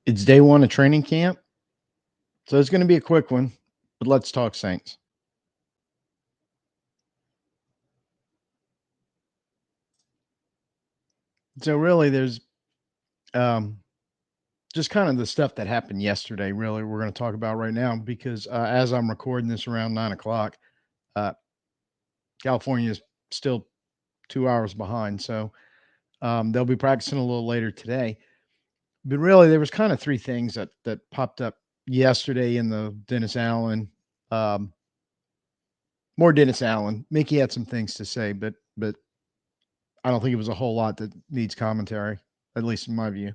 It's day one of training camp, so it's going to be a quick one, but let's talk Saints. So really, there's um, just kind of the stuff that happened yesterday. Really, we're going to talk about right now because as I'm recording this around 9 o'clock, uh, California is still 2 hours behind, so they'll be practicing a little later today. But really, there was kind of three things that popped up yesterday in the Dennis Allen. Um, More Dennis Allen. Mickey had some things to say, but I don't think it was a whole lot that needs commentary, at least in my view.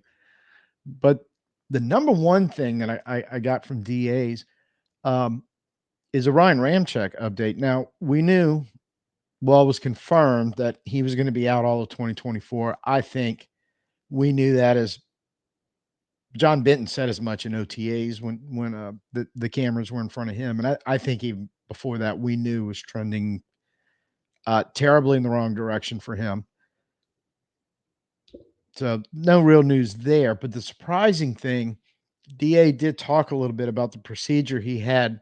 But the number one thing that I got from DAs um, is a Ryan Ramczyk update. Now, we knew, well, it was confirmed that he was going to be out all of 2024. I think we knew that as John Benton said as much in OTAs when the cameras were in front of him. And I think even before that, we knew it was trending terribly in the wrong direction for him. So no real news there. But the surprising thing, DA did talk a little bit about the procedure he had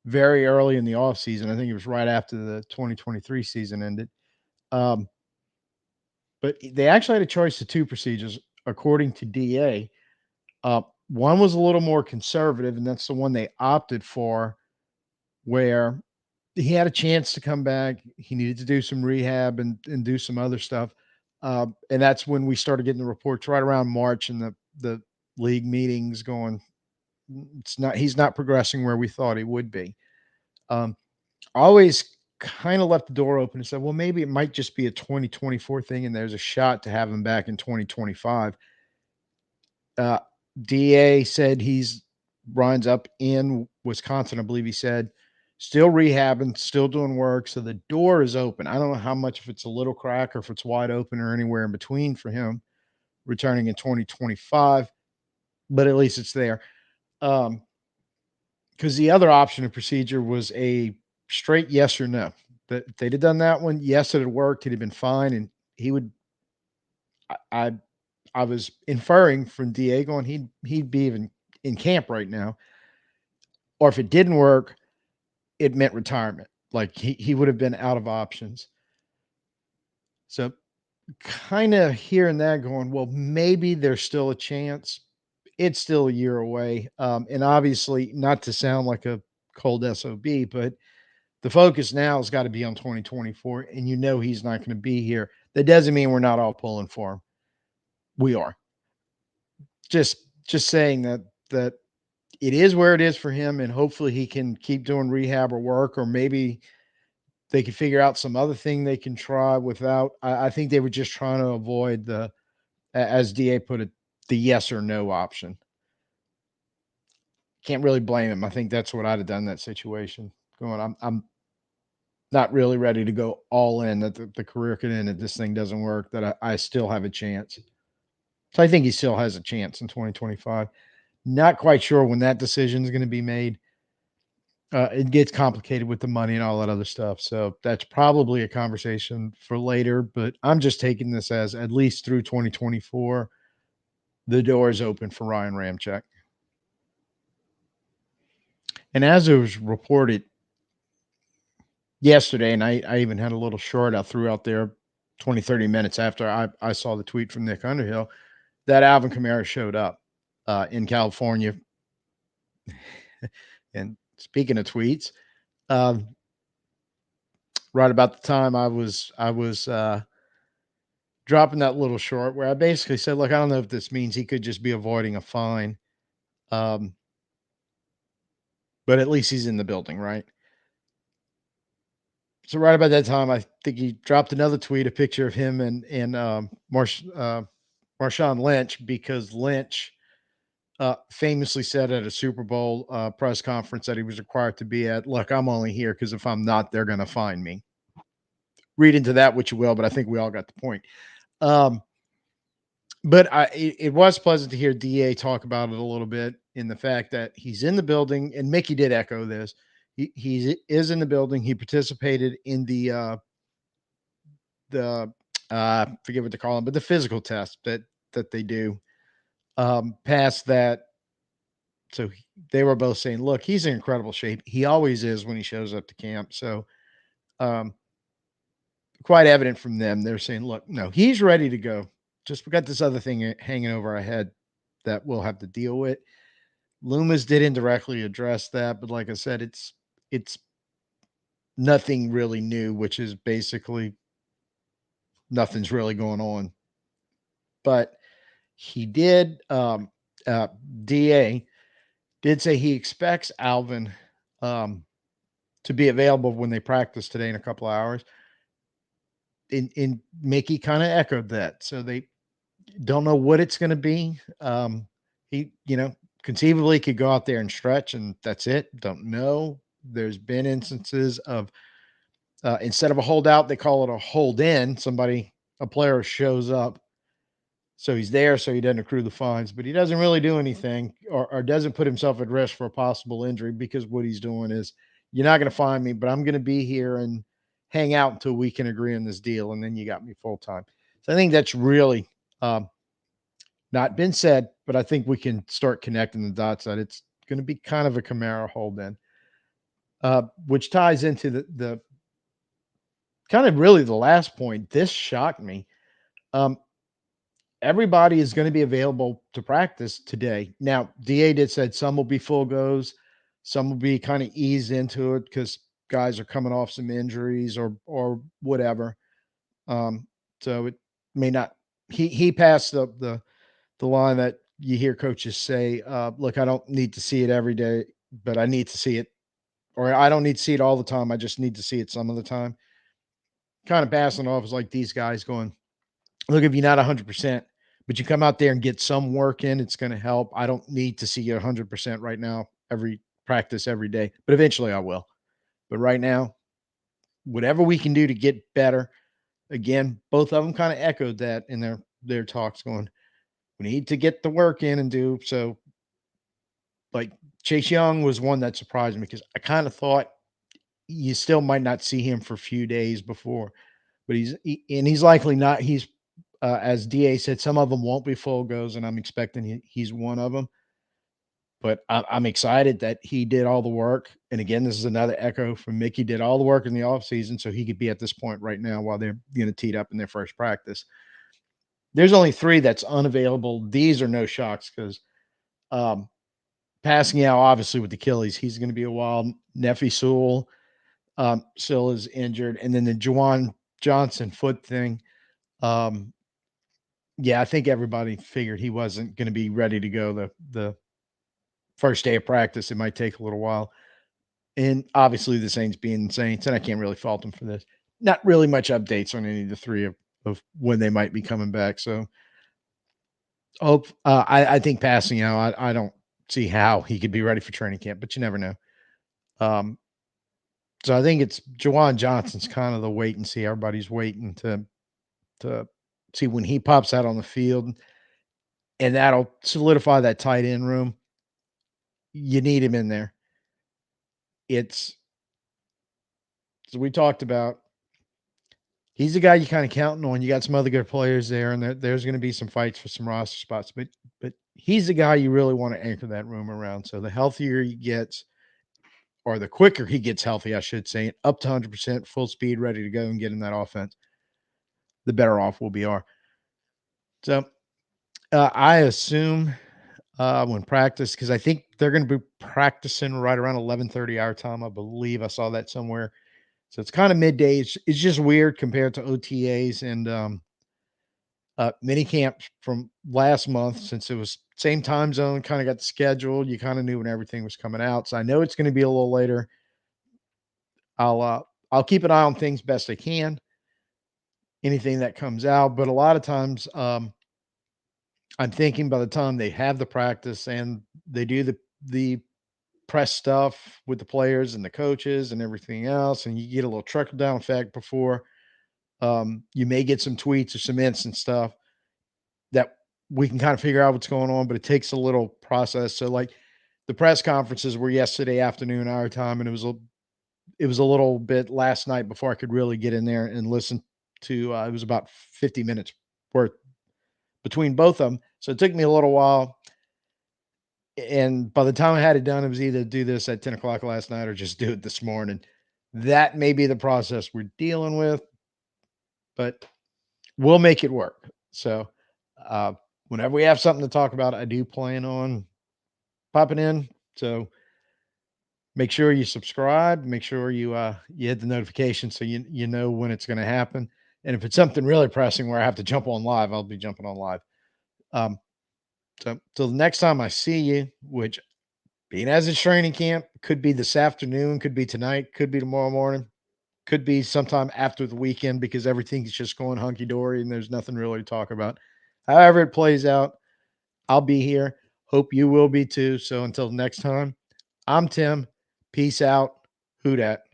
very early in the offseason. I think it was right after the 2023 season ended. Um, but they actually had a choice of two procedures, according to DA. One was a little more conservative, and that's the one they opted for, where he had a chance to come back. He needed to do some rehab and do some other stuff. And that's when we started getting the reports right around March and the league meetings going, he's not progressing where we thought he would be. Um, Always kind of left the door open and said, well, maybe it might just be a 2024 thing and there's a shot to have him back in 2025. Uh, DA said he's runs up in Wisconsin, I believe he said, still rehabbing, still doing work. So the door is open. I don't know how much, if it's a little crack or if it's wide open or anywhere in between for him returning in 2025, but at least it's there. Um, because the other option of procedure was a straight yes or no. That if they'd have done that one, yes, it had worked, he'd have been fine, and he would. I, I, I was inferring from Diego, and he'd be even in camp right now. Or if it didn't work, it meant retirement. Like he would have been out of options. So kind of hearing that, going, well, maybe there's still a chance. It's still a year away, and obviously, not to sound like a cold sob, but the focus now has got to be on 2024, and he's not going to be here. That doesn't mean we're not all pulling for him. We are. Just just saying that it is where it is for him, and hopefully he can keep doing rehab or work, or maybe they can figure out some other thing they can try without. I think they were just trying to avoid as Da put it, the yes or no option. Can't really blame him. I think that's what I'd have done in that situation. Going, I'm not really ready to go all in that the career could end if this thing doesn't work, that I still have a chance. So I think he still has a chance in 2025. Not quite sure when that decision is going to be made. It gets complicated with the money and all that other stuff. So that's probably a conversation for later. But I'm just taking this as at least through 2024, the door is open for Ryan Ramczyk. And as it was reported yesterday, and I even had a little short I threw out there 20, 30 minutes after I saw the tweet from Nick Underhill that Alvin Kamara showed up in California. And speaking of tweets, um, right about the time I was dropping that little short where I basically said, look, I don't know if this means he could just be avoiding a fine, um, but at least he's in the building, right? So right about that time, I think he dropped another tweet, a picture of him and Marshawn Lynch, because Lynch famously said at a Super Bowl press conference that he was required to be at, look, I'm only here because if I'm not, they're going to find me. Read into that what you will, but I think we all got the point. Um, it was pleasant to hear Da talk about it a little bit, in the fact that he's in the building, and Mickey did echo this. He is in the building. He participated in the forget what they call them, but the physical test that they do. Past that, so they were both saying, "Look, he's in incredible shape. He always is when he shows up to camp." So, um, quite evident from them. They're saying, "Look, no, he's ready to go. Just we got this other thing hanging over our head that we'll have to deal with." Loomis did indirectly address that, but like I said, it's nothing really new, which is basically nothing's really going on. But he did, uh, DA did say he expects Alvin um, to be available when they practice today in a couple of hours. And Mickey kind of echoed that. So they don't know what it's going to be. He, conceivably could go out there and stretch, and that's it. Don't know. There's been instances of instead of a holdout, they call it a hold in. A player shows up, so he's there, so he doesn't accrue the fines, but he doesn't really do anything or doesn't put himself at risk for a possible injury because what he's doing is, you're not going to find me, but I'm going to be here and hang out until we can agree on this deal, and then you got me full time. So I think that's really um, not been said, but I think we can start connecting the dots that it's going to be kind of a Camaro hold in, which ties into the kind of really the last point. This shocked me. Um, Everybody is going to be available to practice today. Now, DA did said some will be full goes, some will be kind of eased into it because guys are coming off some injuries or whatever. Um, so it may not. He passed the line that you hear coaches say, "Look, I don't need to see it every day, but I need to see it, or I don't need to see it all the time. I just need to see it some of the time." Kind of passing off is like these guys going, "Look, if you're not 100%, but you come out there and get some work in, it's going to help. I don't need to see you 100% right now, every practice, every day, but eventually I will. But right now, whatever we can do to get better." Again, both of them kind of echoed that in their talks, going, "We need to get the work in and do so." Like Chase Young was one that surprised me because I kind of thought you still might not see him for a few days before, but he's likely not. He's as Da said, some of them won't be full goes, and I'm expecting he's one of them. But I'm excited that he did all the work. And again, this is another echo from Mickey. Did all the work in the offseason so he could be at this point right now while they're teed up in their first practice. There's only three that's unavailable. These are no shocks because um, passing out obviously with Achilles, he's going to be a while. Nefi Sewell still is injured, and then the Juwan Johnson foot thing. Um, yeah, I think everybody figured he wasn't going to be ready to go the first day of practice. It might take a little while, and obviously the Saints being the Saints, and I can't really fault them for this. Not really much updates on any of the three of when they might be coming back. So hope I think passing out. I don't see how he could be ready for training camp, but you never know. Um, so I think it's Jawan Johnson's kind of the wait and see. Everybody's waiting to see when he pops out on the field, and that'll solidify that tight end room. You need him in there. It's as we talked about. He's the guy you kind of counting on. You got some other good players there, and there's going to be some fights for some roster spots. But he's the guy you really want to anchor that room around. So the healthier he gets, or the quicker he gets healthy, I should say, up to 100% full speed, ready to go and get in that offense, the better off we'll be. Are so I assume when practice, because I think they're going to be practicing right around 11:30 our time. I believe I saw that somewhere. So it's kind of midday. It's just weird compared to OTAs and mini camps from last month, since it was same time zone. Kind of got the schedule. You kind of knew when everything was coming out. So I know it's going to be a little later. I'll uh, I'll keep an eye on things best I can. Anything that comes out, but a lot of times I'm thinking by the time they have the practice and they do the press stuff with the players and the coaches and everything else, and you get a little trickle down effect before you may get some tweets or some instant stuff that we can kind of figure out what's going on, but it takes a little process. So like the press conferences were yesterday afternoon our time, and it was a little bit last night before I could really get in there and listen to. It was about 50 minutes worth between both of them. So it took me a little while. And by the time I had it done, it was either do this at 10 o'clock last night or just do it this morning. That may be the process we're dealing with, but we'll make it work. So, uh, whenever we have something to talk about, I do plan on popping in. So make sure you subscribe. Make sure you hit the notification so you know when it's going to happen. And if it's something really pressing where I have to jump on live, I'll be jumping on live. Um, so till the next time I see you, which being as it's training camp, could be this afternoon, could be tonight, could be tomorrow morning, could be sometime after the weekend because everything's just going hunky dory and there's nothing really to talk about. However, it plays out, I'll be here. Hope you will be too. So until next time, I'm Tim. Peace out. Who dat?